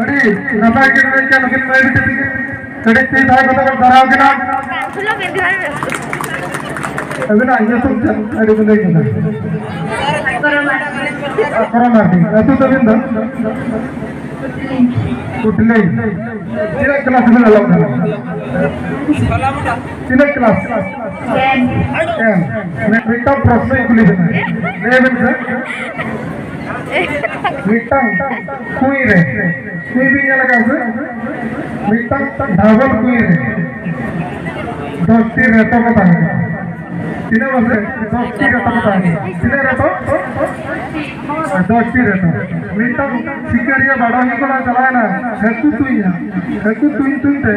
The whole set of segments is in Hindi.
अरे नफा के लिए क्या लेकिन मैं भी ठीक कड़े से भाई को तो डराओ के ना अभी ना ये सब अरे बंदे की ना करो मार दी तू तो बिंदा उठले तीन क्लास में लगा तीन क्लास मैं बेटा प्रश्न खुली देना मैं बिंदा मिटंग कुई भी नहीं लगा से मिटंग ढाबल कुई रे दोस्ती रहता पता है तीन बसे दोस्ती रहता पता है तीन रहता दोस्ती रहता मिटंग सिकरिया बड़ा ही कोना चलाए ना हेतु तुई थे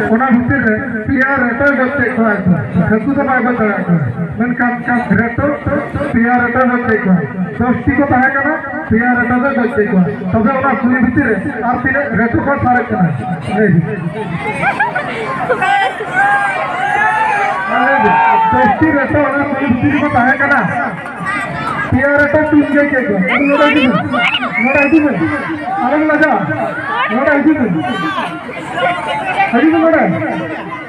कोना भीतर रे पिया रहता दोस्ती को हेतु तो बाय बता मन काम रहता पिया रहता दोस्ती को दोस्ती को ताहे करना पिया रहता तो दोस्ती को तबे ओना कुई भीतर आप तीन रहतो को सारे करना दोस्ती रहता ओना कुई भीतर को ताहे करना पिया रहता तुम के मोड़ा दी आराम लगा मोड़ा दी हरी को मोड़ा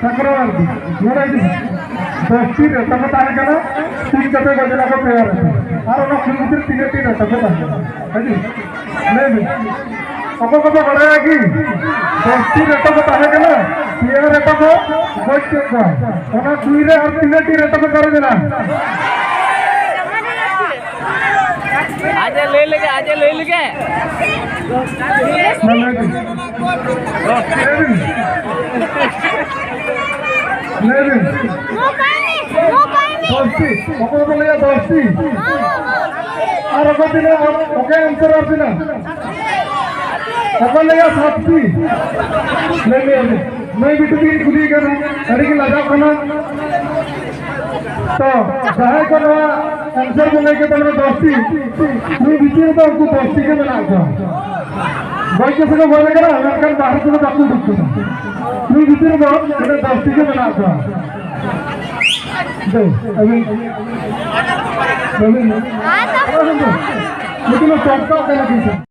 चक्रवर्ती मोड़ा दी दोस्ती रहता को ताहे करना तीन कते बजला को पिया रहता और ना कुई भीतर तीन रहता को ताहे हरी नहीं कब बढ़ाया कि दोस्ती रहता को ताहे करना पिया रहता को कोई के ओना कुई रे और तीन रहता को कर देना आज ले लेके दोस्ती बोले दोस्ती और दिन ओके आंसर और दिन साथी मैं भी खुदी करना अड़ी लगा खाना तो चाहे को आंसर को लेके तुमने दोस्ती तुम बीच तो हमको दोस्ती के बना था भाई कैसे को बोले करा अमेरिकन बाहर को बापू दुख तुम बीच में दोस्ती के बना था दो अभी लेकिन वो चौका कहना